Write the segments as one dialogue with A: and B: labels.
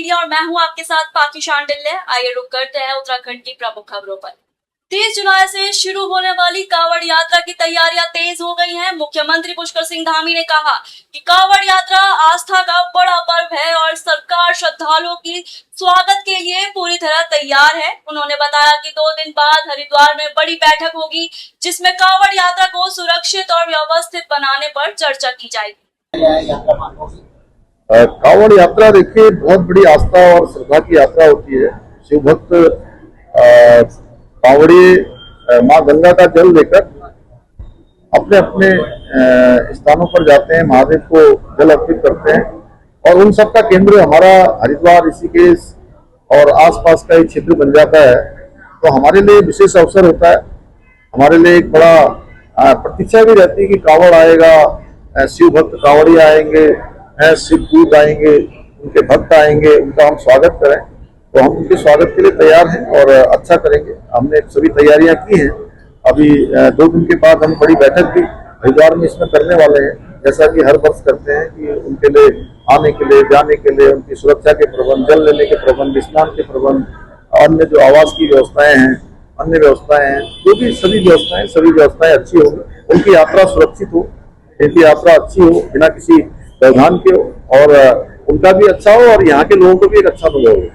A: Media और मैं हूं आपके साथ पाकी शांडिल्य। आइए रुक करते हैं उत्तराखंड की प्रमुख खबरों पर। 30 जुलाई से शुरू होने वाली कांवड़ यात्रा की तैयारियां तेज हो गई हैं। मुख्यमंत्री पुष्कर सिंह धामी ने कहा कि कांवड़ यात्रा आस्था का बड़ा पर्व है और सरकार श्रद्धालुओं की स्वागत के लिए पूरी तरह तैयार है। उन्होंने बताया कि 2 दिन बाद हरिद्वार में बड़ी बैठक होगी, जिसमें कांवड़ यात्रा को सुरक्षित और व्यवस्थित बनाने पर चर्चा की जाएगी।
B: कांवड़ यात्रा देखिए बहुत बड़ी आस्था और श्रद्धा की यात्रा होती है। शिव भक्त कांवड़िए माँ गंगा का जल लेकर अपने अपने स्थानों पर जाते हैं, महादेव को जल अर्पित करते हैं और उन सब का केंद्र हमारा हरिद्वार, ऋषिकेश और आसपास का एक क्षेत्र बन जाता है। तो हमारे लिए विशेष अवसर होता है, हमारे लिए एक बड़ा प्रतीक्षा भी रहती है कि कांवड़ आएगा, शिव भक्त कांवड़ी आएंगे, शिव दूत आएंगे, उनके भक्त आएंगे, उनका हम स्वागत करें। तो हम उनके स्वागत के लिए तैयार हैं और अच्छा करेंगे। हमने सभी तैयारियां की हैं। अभी 2 दिन के बाद हम बड़ी बैठक भी हरिद्वार में इसमें करने वाले हैं, जैसा कि हर वर्ष करते हैं कि उनके लिए आने के लिए, जाने के लिए, उनकी सुरक्षा के प्रबंध, जल लेने के प्रबंध, स्नान के प्रबंध, अन्य जो आवास की व्यवस्थाएं हैं, अन्य व्यवस्थाएं हैं, जो भी सभी व्यवस्थाएं अच्छी होंगी, उनकी यात्रा सुरक्षित हो, उनकी यात्रा अच्छी हो, बिना किसी व्यवधान के हो और उनका भी अच्छा हो और यहाँ के लोगों को भी एक अच्छा अनुभव हो।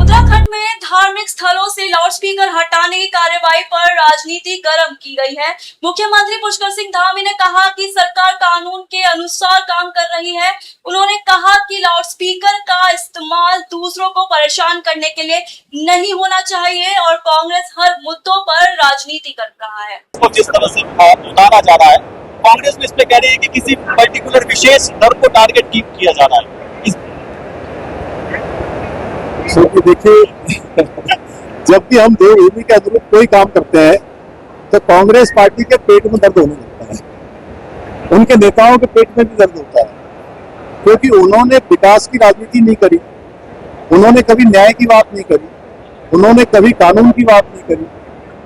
A: उत्तराखंड में धार्मिक स्थलों से लाउडस्पीकर हटाने की कार्यवाही पर राजनीति गर्म की गई है। मुख्यमंत्री पुष्कर सिंह धामी ने कहा कि सरकार कानून के अनुसार काम कर रही है। उन्होंने कहा कि लाउडस्पीकर का इस्तेमाल दूसरों को परेशान करने के लिए नहीं होना चाहिए और कांग्रेस हर मुद्दों पर राजनीति कर रहा है।
C: जिस तरह से उतारा जा रहा है, कांग्रेस में इसमें कह रही है कि किसी पर्टिकुलर विशेष धर्म को टारगेट किया जा रहा है।
D: देखिए जब भी हम देवभूमि के अनुरूप कोई काम करते हैं तो कांग्रेस पार्टी के पेट में दर्द होने लगता है, उनके नेताओं के पेट में भी दर्द होता है, क्योंकि उन्होंने विकास की राजनीति नहीं करी, उन्होंने कभी न्याय की बात नहीं करी, उन्होंने कभी कानून की बात नहीं करी,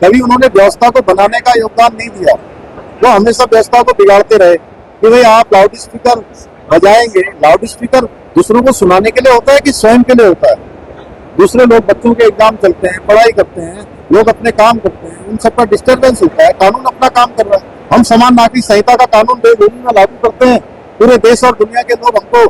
D: कभी उन्होंने व्यवस्था को बनाने का योगदान नहीं दिया। वो हमेशा व्यवस्था को बिगाड़ते रहे कि भाई आप लाउड स्पीकर बजाएंगे। लाउड स्पीकर दूसरों को सुनाने के लिए होता है कि स्वयं के लिए होता है? दूसरे लोग, बच्चों के एग्जाम चलते हैं, पढ़ाई करते हैं, लोग अपने काम करते हैं, उन सबका डिस्टर्बेंस होता है। कानून अपना काम कर रहा है। हम समान नागरिक संहिता का कानून देवभूमि में लागू करते हैं, पूरे देश और दुनिया के लोग हमको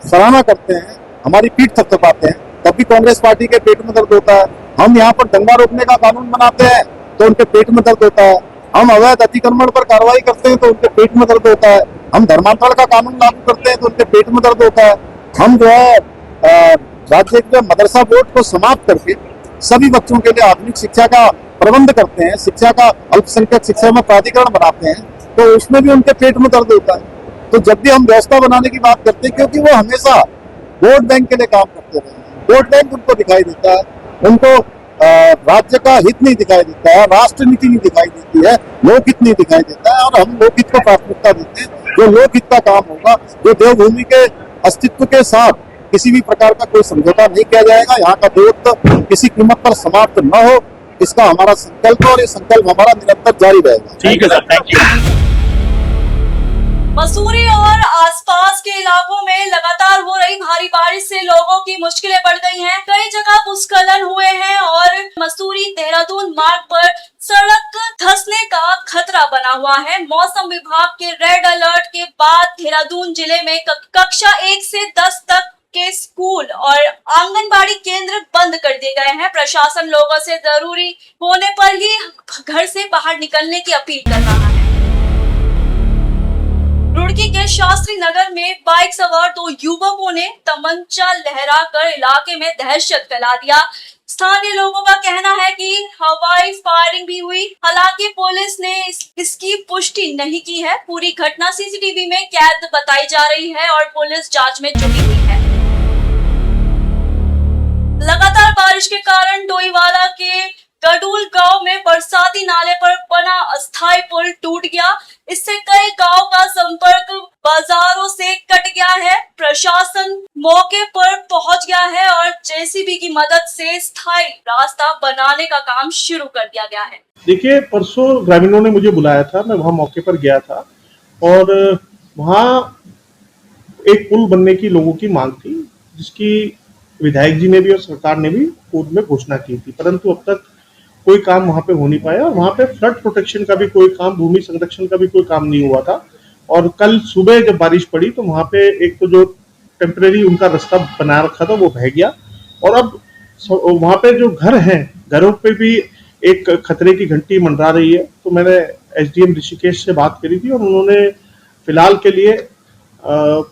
D: सराहना करते हैं, हमारी पीठ थपथपाते हैं, तब भी कांग्रेस पार्टी के पेट में दर्द होता है। हम यहाँ पर दंगा रोकने का कानून बनाते हैं तो उनके पेट में दर्द होता है। हम अवैध अतिक्रमण पर कार्रवाई करते हैं तो उनके पेट में दर्द होता है। हम धर्मांतरण का कानून लागू करते हैं तो उनके पेट में दर्द होता है। हम जो है राज्य के मदरसा बोर्ड को समाप्त करके सभी बच्चों के लिए आधुनिक शिक्षा का प्रबंध करते हैं, शिक्षा का अल्पसंख्यक शिक्षा में प्राधिकरण बनाते हैं, तो उसमें भी उनके पेट में दर्द होता है। तो जब भी हम व्यवस्था बनाने की बात करते हैं, क्योंकि वो हमेशा वोट बैंक के लिए काम करते रहे हैं, वोट बैंक उनको दिखाई देता है, उनको राज्य का हित नहीं दिखाई देता है, राष्ट्र नीति नहीं दिखाई देती है, लोकहित नहीं दिखाई देता है। और हम लोकहित को प्राथमिकता देते हैं। जो लोकहित का काम होगा, जो देवभूमि के अस्तित्व के साथ किसी भी प्रकार का कोई समझौता नहीं किया जाएगा, यहाँ का देवत्व किसी कीमत पर समाप्त न हो, इसका हमारा संकल्प और ये संकल्प हमारा निरंतर जारी रहेगा।
C: ठीक है सर, थैंक यू।
A: मसूरी और आसपास के इलाकों में लगातार हो रही भारी बारिश से लोगों की मुश्किलें बढ़ गई हैं। कई जगह भूस्खलन हुए हैं और मसूरी देहरादून मार्ग पर सड़क धंसने का खतरा बना हुआ है। मौसम विभाग के रेड अलर्ट के बाद देहरादून जिले में कक्षा 1 से 10 तक के स्कूल और आंगनबाड़ी केंद्र बंद कर दिए गए हैं। प्रशासन लोगों से जरूरी होने पर ही घर से बाहर निकलने की अपील कर रहा है। रुड़की के शास्त्री नगर में बाइक सवार 2 युवकों ने तमंचा लहराकर इलाके में दहशत फैला दिया। स्थानीय लोगों का कहना है कि हवाई फायरिंग भी हुई। हालांकि पुलिस ने इसकी पुष्टि नहीं की है। पूरी घटना सीसीटीवी में कैद बताई जा रही है और पुलिस जांच में जुटी हुई है। लगातार बारिश के कारण डोईवाला के गडूल गांव में बरसाती नाले पर बना अस्थायी पुल टूट गया। इससे कई गांव का संपर्क बाजारों से कट गया है। प्रशासन मौके पर पहुंच गया है और जेसीबी की मदद से स्थायी रास्ता बनाने का काम शुरू कर दिया गया है।
E: देखिए, परसों ग्रामीणों ने मुझे बुलाया था, मैं वहां मौके पर गया था और वहां एक पुल बनने की लोगों की मांग थी, जिसकी विधायक जी ने भी और सरकार ने भी पूर्व में घोषणा की थी, परंतु अब तक कोई काम वहां पे हो नहीं पाया। और वहां पे फ्लड प्रोटेक्शन का भी कोई काम, भूमि संरक्षण का भी कोई काम नहीं हुआ था। और कल सुबह जब बारिश पड़ी तो वहां पे एक तो जो टेम्परेरी उनका रास्ता बना रखा था वो बह गया, और अब वहां पे जो घर हैं, घरों पे भी एक खतरे की घंटी मंडरा रही है। तो मैंने एसडीएम ऋषिकेश से बात करी थी और उन्होंने फिलहाल के लिए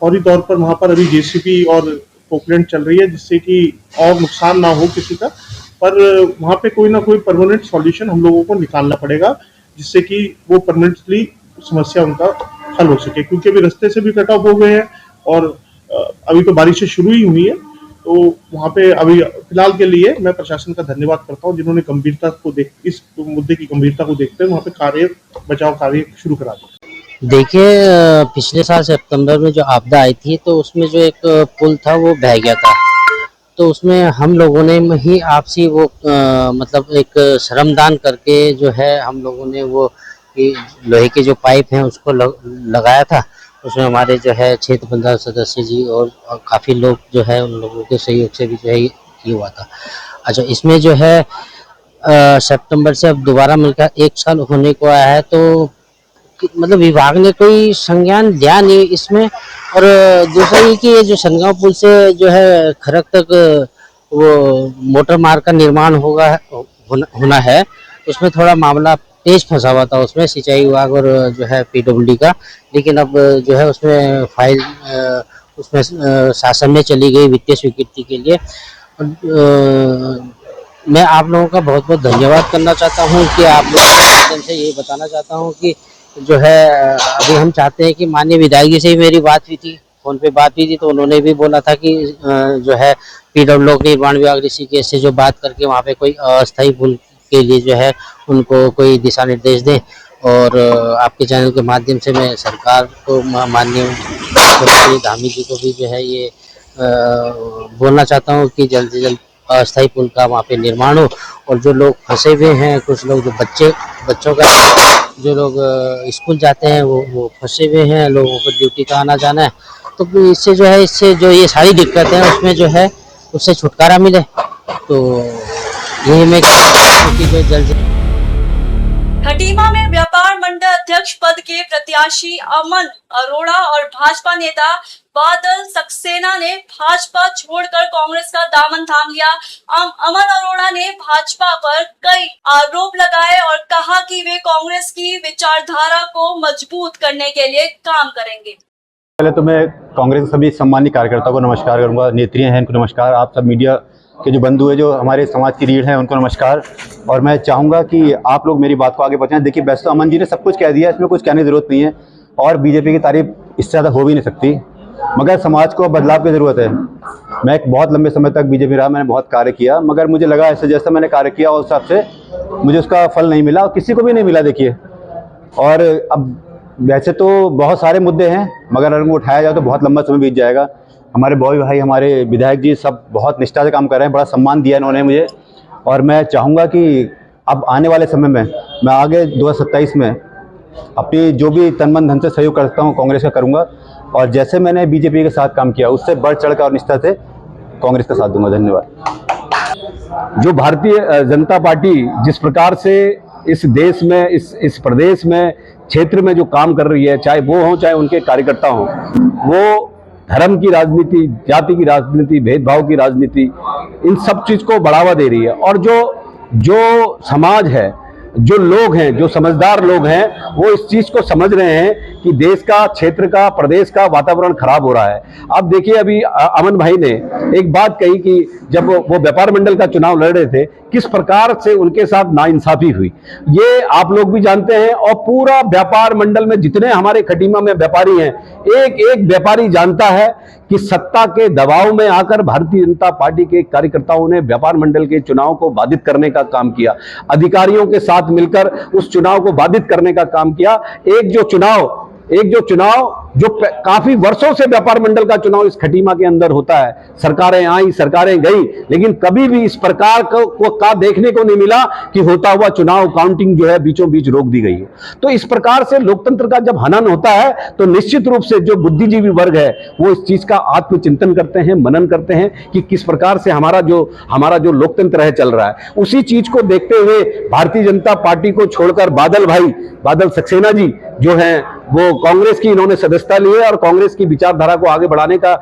E: फौरी तौर पर वहां पर अभी जेसीबी और पोकलैंड चल रही है, जिससे कि और नुकसान ना हो किसी का, पर वहां पे कोई ना कोई परमानेंट सॉल्यूशन हम लोगों को निकालना पड़ेगा, जिससे कि वो परमानेंटली समस्या उनका हल हो सके, क्योंकि अभी रास्ते से भी कट ऑफ हो गए हैं और अभी तो बारिशें शुरू ही हुई है। तो वहां पे अभी फिलहाल के लिए मैं प्रशासन का धन्यवाद करता हूं, जिन्होंने गंभीरता को इस मुद्दे की गंभीरता को देखते हुए वहां पे बचाव कार्य शुरू करा दिया।
F: देखिए, पिछले साल सितंबर में जो आपदा आई थी तो उसमें जो एक पुल था वो बह गया था, तो उसमें हम लोगों ने ही आपसी वो मतलब एक श्रमदान करके जो है हम लोगों ने वो लोहे के जो पाइप हैं उसको लगाया था। उसमें हमारे जो है क्षेत्र पंचायत सदस्य जी और काफ़ी लोग जो है उन लोगों के सहयोग से भी जो है ये हुआ था। अच्छा, इसमें जो है सितंबर से अब दोबारा मिलकर 1 साल होने को आया है, तो मतलब विभाग ने कोई संज्ञान लिया नहीं इसमें। और दूसरा ये कि ये जो सनगांव पुल से जो है खरक तक वो मोटर मार्ग का निर्माण होना है, उसमें थोड़ा मामला तेज फंसा हुआ था उसमें सिंचाई विभाग और जो है पीडब्ल्यूडी का, लेकिन अब जो है उसमें फाइल उसमें शासन में चली गई वित्तीय स्वीकृति के लिए। मैं आप लोगों का बहुत बहुत धन्यवाद करना चाहता हूं कि आप लोगों के माध्यम से ये बताना चाहता हूं कि जो है अभी हम चाहते हैं कि माननीय विधायक जी से ही मेरी बात हुई थी, फोन पे बात हुई थी, तो उन्होंने भी बोला था कि जो है पीडब्ल्यू निर्माण विभाग ऋषिकेश से जो बात करके वहाँ पे कोई अस्थायी पुल के लिए जो है उनको कोई दिशा निर्देश दें। और आपके चैनल के माध्यम से मैं सरकार को, माननीय मुख्यमंत्री धामी जी को भी जो है ये बोलना चाहता हूँ कि जल्द से जल्द अस्थायी पुल का वहाँ पे निर्माण हो। और जो लोग फंसे हुए हैं, कुछ लोग जो बच्चों का जो लोग स्कूल जाते हैं वो फंसे हुए हैं, लोगों को ड्यूटी का आना जाना है, तो इससे जो ये सारी दिक्कतें हैं उसमें जो है उससे छुटकारा मिले। तो यही मैं कि जो जल्द
A: खटीमा में व्यापार मंडल अध्यक्ष पद के प्रत्याशी अमन अरोड़ा और भाजपा नेता बादल सक्सेना ने भाजपा छोड़कर कांग्रेस का दामन थाम लिया। अमन अरोड़ा ने भाजपा पर कई आरोप लगाए और कहा कि वे कांग्रेस की विचारधारा को मजबूत करने के लिए काम करेंगे।
G: पहले तो मैं कांग्रेस के सभी सम्मानित कार्यकर्ताओं को नमस्कार करूंगा, नेत्रियां हैं उनको नमस्कार, आप सब मीडिया के जो बंधु हैं, जो हमारे समाज की रीढ़ हैं, उनको नमस्कार। और मैं चाहूँगा कि आप लोग मेरी बात को आगे पहुँचाएं। देखिए, वैसे तो अमन जी ने सब कुछ कह दिया, इसमें कुछ कहने की ज़रूरत नहीं है और बीजेपी की तारीफ इससे ज़्यादा हो भी नहीं सकती, मगर समाज को बदलाव की ज़रूरत है। मैं एक बहुत लंबे समय तक बीजेपी रहा, मैंने बहुत कार्य किया, मगर मुझे लगा ऐसे जैसा मैंने कार्य किया उस हिसाब से मुझे उसका फल नहीं मिला और किसी को भी नहीं मिला। देखिए, और अब वैसे तो बहुत सारे मुद्दे हैं, मगर अगर उनको उठाया जाए तो बहुत लंबा समय बीत जाएगा। हमारे बॉय भाई, हमारे विधायक जी सब बहुत निष्ठा से काम कर रहे हैं, बड़ा सम्मान दिया इन्होंने मुझे। और मैं चाहूँगा कि अब आने वाले समय में मैं आगे 2027 में अपनी जो भी तन मन धन से सहयोग कर सकता हूँ कांग्रेस का करूँगा, और जैसे मैंने बीजेपी के साथ काम किया उससे बढ़ चढ़ कर और निष्ठा से कांग्रेस का साथ दूंगा। धन्यवाद।
H: जो भारतीय जनता पार्टी जिस प्रकार से इस देश में, इस प्रदेश में, क्षेत्र में जो काम कर रही है, चाहे वो हों चाहे उनके कार्यकर्ता हों, वो धर्म की राजनीति, जाति की राजनीति, भेदभाव की राजनीति, इन सब चीज को बढ़ावा दे रही है। और जो समाज है, जो लोग हैं, जो समझदार लोग हैं, वो इस चीज को समझ रहे हैं कि देश का, क्षेत्र का, प्रदेश का वातावरण खराब हो रहा है। अब देखिए, अभी अमन भाई ने एक बात कही कि जब वो व्यापार मंडल का चुनाव लड़ रहे थे, किस प्रकार से उनके साथ नाइंसाफी हुई, ये आप लोग भी जानते हैं। और पूरा व्यापार मंडल में जितने हमारे खटीमा में व्यापारी हैं, एक एक व्यापारी जानता है कि सत्ता के दबाव में आकर भारतीय जनता पार्टी के कार्यकर्ताओं ने व्यापार मंडल के चुनाव को बाधित करने का काम किया, अधिकारियों के साथ मिलकर उस चुनाव को बाधित करने का काम किया। एक जो चुनाव एक जो चुनाव जो काफी वर्षों से व्यापार मंडल का चुनाव इस खटीमा के अंदर होता है, सरकारें आई सरकारें गई, लेकिन कभी भी इस प्रकार का देखने को नहीं मिला कि होता हुआ चुनाव काउंटिंग जो है बीचों बीच रोक दी गई है। तो इस प्रकार से लोकतंत्र का जब हनन होता है तो निश्चित रूप से जो बुद्धिजीवी वर्ग है वो इस चीज का आत्मचिंतन करते हैं, मनन करते हैं कि किस प्रकार से हमारा जो लोकतंत्र है चल रहा है। उसी चीज को देखते हुए भारतीय जनता पार्टी को छोड़कर बादल सक्सेना जी जो हैं वो कांग्रेस की इन्होंने सदस्यता ली है और कांग्रेस की विचारधारा को आगे बढ़ाने का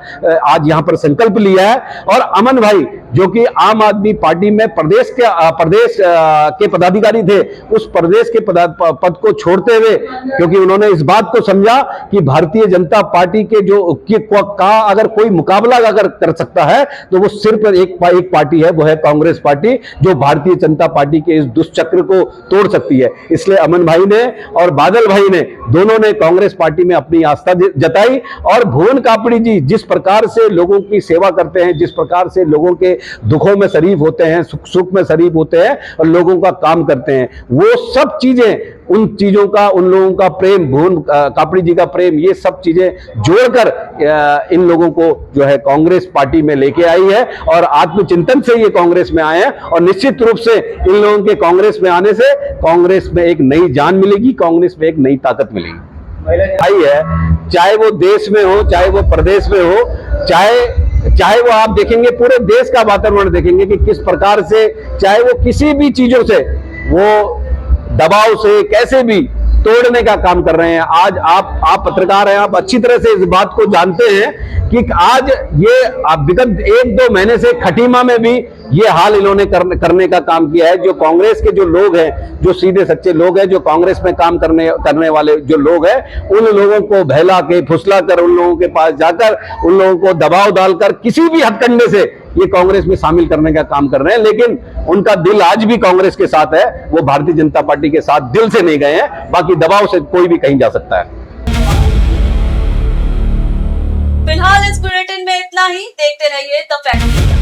H: आज यहां पर संकल्प लिया है। और अमन भाई जो कि आम आदमी पार्टी में प्रदेश के पदाधिकारी थे, उस प्रदेश के पद को छोड़ते हुए, क्योंकि उन्होंने इस बात को समझा कि भारतीय जनता पार्टी के का अगर कोई मुकाबला अगर कर सकता है तो वो सिर्फ एक पार्टी है, वो है कांग्रेस पार्टी, जो भारतीय जनता पार्टी के इस दुष्चक्र को तोड़ सकती है। इसलिए अमन भाई ने और बादल भाई ने दोनों ने कांग्रेस पार्टी में अपनी आस्था जताई। और भुवन कापड़ी जी जिस प्रकार से लोगों की सेवा करते हैं, जिस प्रकार से लोगों के दुखों में शरीक होते हैं, सुख में शरीक होते हैं और लोगों का काम करते हैं, वो सब चीजें उन लोगों का प्रेम, भुवन कापड़ी जी का प्रेम, ये सब चीजें जोड़कर इन लोगों को जो है कांग्रेस पार्टी में लेके आई है और आत्मचिंतन से ये कांग्रेस में आए हैं। और निश्चित रूप से इन लोगों के कांग्रेस में आने से कांग्रेस में एक नई जान मिलेगी, कांग्रेस में एक नई ताकत मिलेगी। आई है, चाहे वो देश में हो, चाहे वो प्रदेश में हो, चाहे वो आप देखेंगे पूरे देश का वातावरण देखेंगे कि किस प्रकार से, चाहे वो किसी भी चीजों से, वो दबाव से कैसे भी तोड़ने का काम कर रहे हैं। आज आप पत्रकार हैं, आप अच्छी तरह से इस बात को जानते हैं कि आज ये विगत 1-2 महीने से खटीमा में भी ये हाल इन्होंने करने का काम किया है। जो कांग्रेस के जो लोग हैं, जो सीधे सच्चे लोग हैं, जो कांग्रेस में काम करने वाले जो लोग हैं, उन लोगों को बहला के फुसला कर, उन लोगों के पास जाकर, उन लोगों को दबाव डालकर किसी भी हथकंडे से ये कांग्रेस में शामिल करने का काम कर रहे हैं। लेकिन उनका दिल आज भी कांग्रेस के साथ है, वो भारतीय जनता पार्टी के साथ दिल से नहीं गए हैं, बाकी दबाव से कोई भी कहीं जा सकता है।
A: फिलहाल इस बुलेटिन में इतना ही। देखते रहिए द फैक्ट।